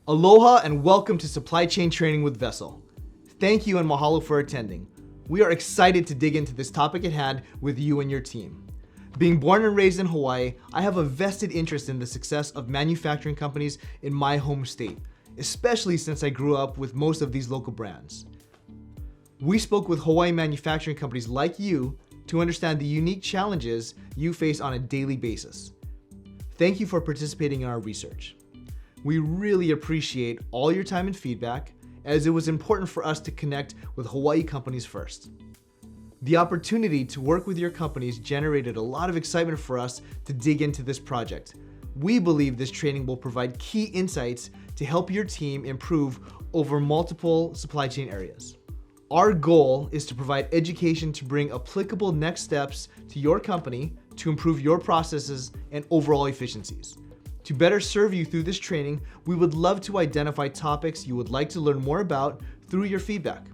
Aloha and welcome to Supply Chain Training with Vessel. Thank you and mahalo for attending. We are excited to dig into this topic at hand with you and your team. Being born and raised in Hawaii, I have a vested interest in the success of manufacturing companies in my home state, especially since I grew up with most of these local brands. We spoke with Hawaii manufacturing companies like you to understand the unique challenges you face on a daily basis. Thank you for participating in our research. We really appreciate all your time and feedback, as it was important for us to connect with Hawaii companies first. The opportunity to work with your companies generated a lot of excitement for us to dig into this project. We believe this training will provide key insights to help your team improve over multiple supply chain areas. Our goal is to provide education to bring applicable next steps to your company to improve your processes and overall efficiencies. To better serve you through this training, we would love to identify topics you would like to learn more about through your feedback.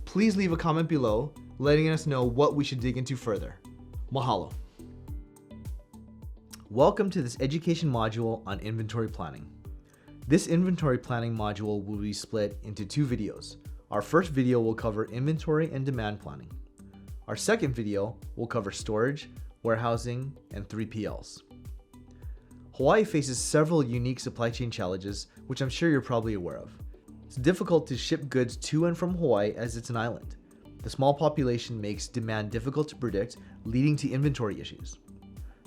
Please leave a comment below, letting us know what we should dig into further. Mahalo. Welcome to this education module on inventory planning. This inventory planning module will be split into two videos. Our first video will cover inventory and demand planning. Our second video will cover storage, warehousing, and 3PLs. Hawaii faces several unique supply chain challenges, which I'm sure you're probably aware of. It's difficult to ship goods to and from Hawaii as it's an island. The small population makes demand difficult to predict, leading to inventory issues.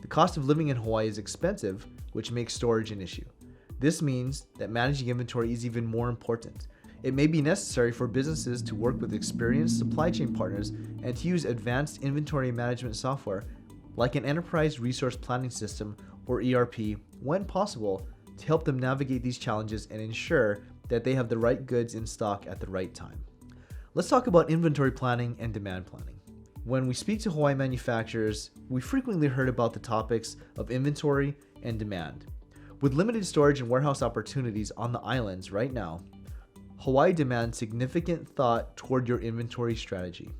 The cost of living in Hawaii is expensive, which makes storage an issue. This means that managing inventory is even more important. It may be necessary for businesses to work with experienced supply chain partners and to use advanced inventory management software like an enterprise resource planning system or ERP when possible to help them navigate these challenges and ensure that they have the right goods in stock at the right time. Let's talk about inventory planning and demand planning. When we speak to Hawaii manufacturers, we frequently heard about the topics of inventory and demand. With limited storage and warehouse opportunities on the islands right now, Hawaii demands significant thought toward your inventory strategy.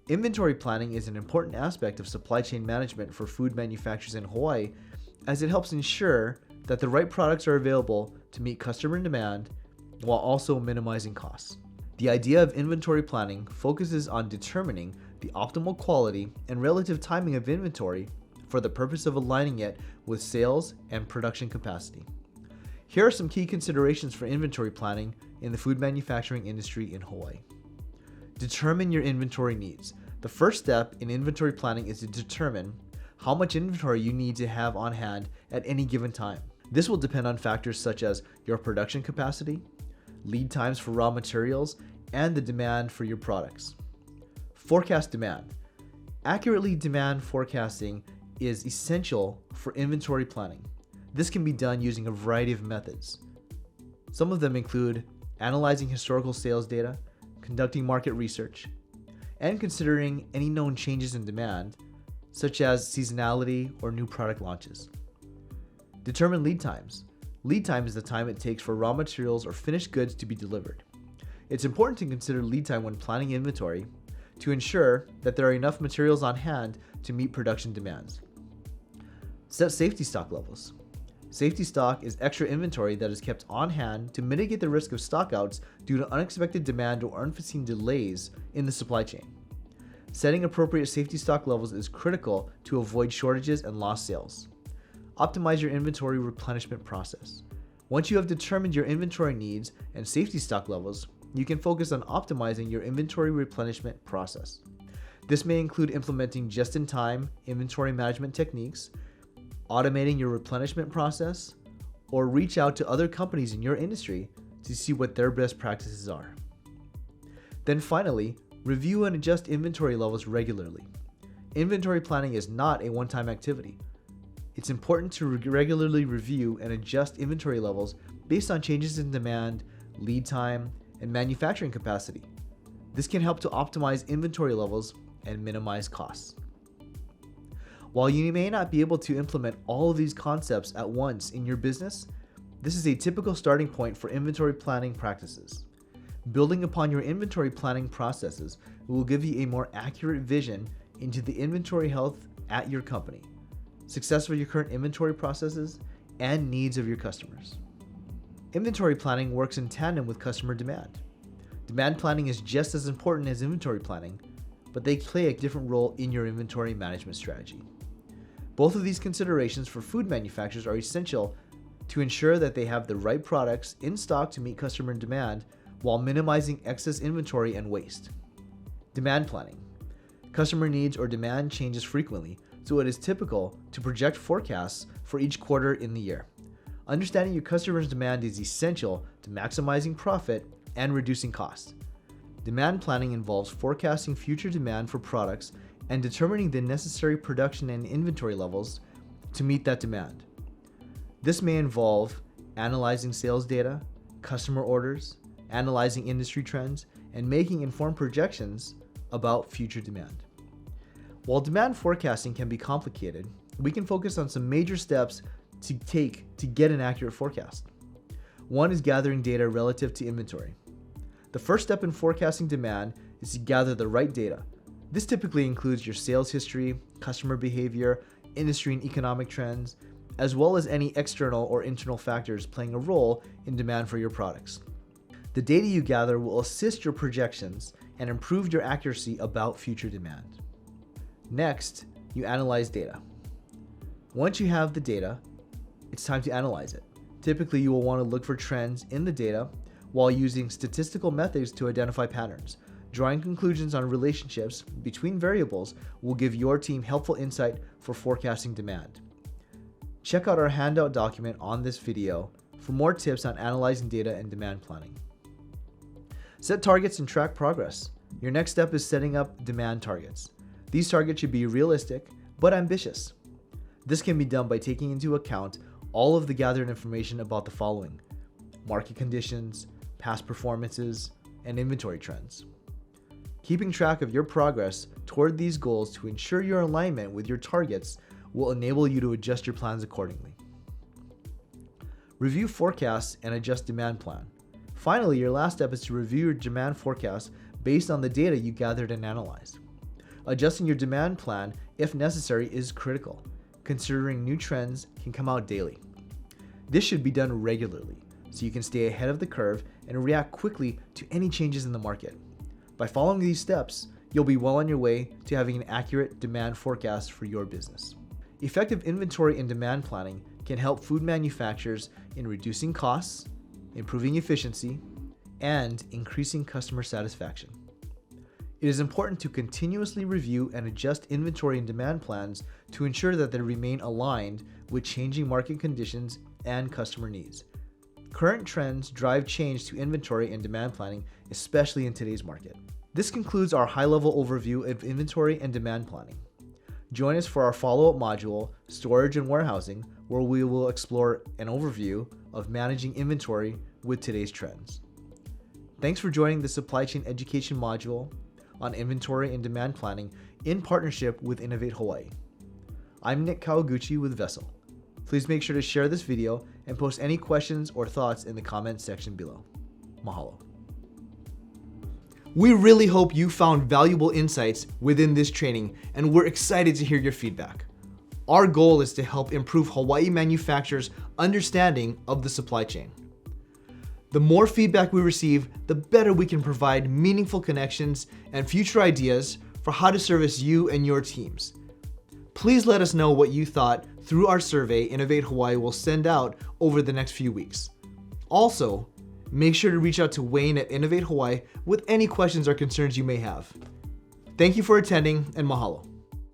Inventory planning is an important aspect of supply chain management for food manufacturers in Hawaii, as it helps ensure that the right products are available to meet customer demand while also minimizing costs. The idea of inventory planning focuses on determining the optimal quality and relative timing of inventory for the purpose of aligning it with sales and production capacity. Here are some key considerations for inventory planning in the food manufacturing industry in Hawaii. Determine your inventory needs. The first step in inventory planning is to determine how much inventory you need to have on hand at any given time. This will depend on factors such as your production capacity, lead times for raw materials, and the demand for your products. Forecast demand. Accurately demand forecasting is essential for inventory planning. This can be done using a variety of methods. Some of them include analyzing historical sales data, conducting market research, and considering any known changes in demand, such as seasonality or new product launches. Determine lead times. Lead time is the time it takes for raw materials or finished goods to be delivered. It's important to consider lead time when planning inventory to ensure that there are enough materials on hand to meet production demands. Set safety stock levels. Safety stock is extra inventory that is kept on hand to mitigate the risk of stockouts due to unexpected demand or unforeseen delays in the supply chain. Setting appropriate safety stock levels is critical to avoid shortages and lost sales. Optimize your inventory replenishment process. Once you have determined your inventory needs and safety stock levels, you can focus on optimizing your inventory replenishment process. This may include implementing just-in-time inventory management techniques, automating your replenishment process, or reach out to other companies in your industry to see what their best practices are. Then finally, review and adjust inventory levels regularly. Inventory planning is not a one-time activity. It's important to regularly review and adjust inventory levels based on changes in demand, lead time, and manufacturing capacity. This can help to optimize inventory levels and minimize costs. While you may not be able to implement all of these concepts at once in your business, this is a typical starting point for inventory planning practices. Building upon your inventory planning processes will give you a more accurate vision into the inventory health at your company, success of your current inventory processes, and needs of your customers. Inventory planning works in tandem with customer demand. Demand planning is just as important as inventory planning, but they play a different role in your inventory management strategy. Both of these considerations for food manufacturers are essential to ensure that they have the right products in stock to meet customer demand while minimizing excess inventory and waste. Demand planning. Customer needs or demand changes frequently, so it is typical to project forecasts for each quarter in the year. Understanding your customer's demand is essential to maximizing profit and reducing costs. Demand planning involves forecasting future demand for products and determining the necessary production and inventory levels to meet that demand. This may involve analyzing sales data, customer orders, analyzing industry trends, and making informed projections about future demand. While demand forecasting can be complicated, we can focus on some major steps to take to get an accurate forecast. One is gathering data relative to inventory. The first step in forecasting demand is to gather the right data. This typically includes your sales history, customer behavior, industry and economic trends, as well as any external or internal factors playing a role in demand for your products. The data you gather will assist your projections and improve your accuracy about future demand. Next, you analyze data. Once you have the data, it's time to analyze it. Typically, you will want to look for trends in the data while using statistical methods to identify patterns. Drawing conclusions on relationships between variables will give your team helpful insight for forecasting demand. Check out our handout document on this video for more tips on analyzing data and demand planning. Set targets and track progress. Your next step is setting up demand targets. These targets should be realistic but ambitious. This can be done by taking into account all of the gathered information about the following: market conditions, past performances, and inventory trends. Keeping track of your progress toward these goals to ensure your alignment with your targets will enable you to adjust your plans accordingly. Review forecasts and adjust demand plan. Finally, your last step is to review your demand forecast based on the data you gathered and analyzed. Adjusting your demand plan, if necessary, is critical, considering new trends can come out daily. This should be done regularly, so you can stay ahead of the curve and react quickly to any changes in the market. By following these steps, you'll be well on your way to having an accurate demand forecast for your business. Effective inventory and demand planning can help food manufacturers in reducing costs, improving efficiency, and increasing customer satisfaction. It is important to continuously review and adjust inventory and demand plans to ensure that they remain aligned with changing market conditions and customer needs. Current trends drive change to inventory and demand planning, especially in today's market. This concludes our high-level overview of inventory and demand planning. Join us for our follow-up module, Storage and Warehousing, where we will explore an overview of managing inventory with today's trends. Thanks for joining the Supply Chain Education module on inventory and demand planning in partnership with Innovate Hawaii. I'm Nick Kawaguchi with Vessel. Please make sure to share this video and post any questions or thoughts in the comments section below. Mahalo. We really hope you found valuable insights within this training, and we're excited to hear your feedback. Our goal is to help improve Hawaii manufacturers' understanding of the supply chain. The more feedback we receive, the better we can provide meaningful connections and future ideas for how to service you and your teams. Please let us know what you thought through our survey Innovate Hawaii will send out over the next few weeks. Also, make sure to reach out to Wayne at Innovate Hawaii with any questions or concerns you may have. Thank you for attending, and mahalo.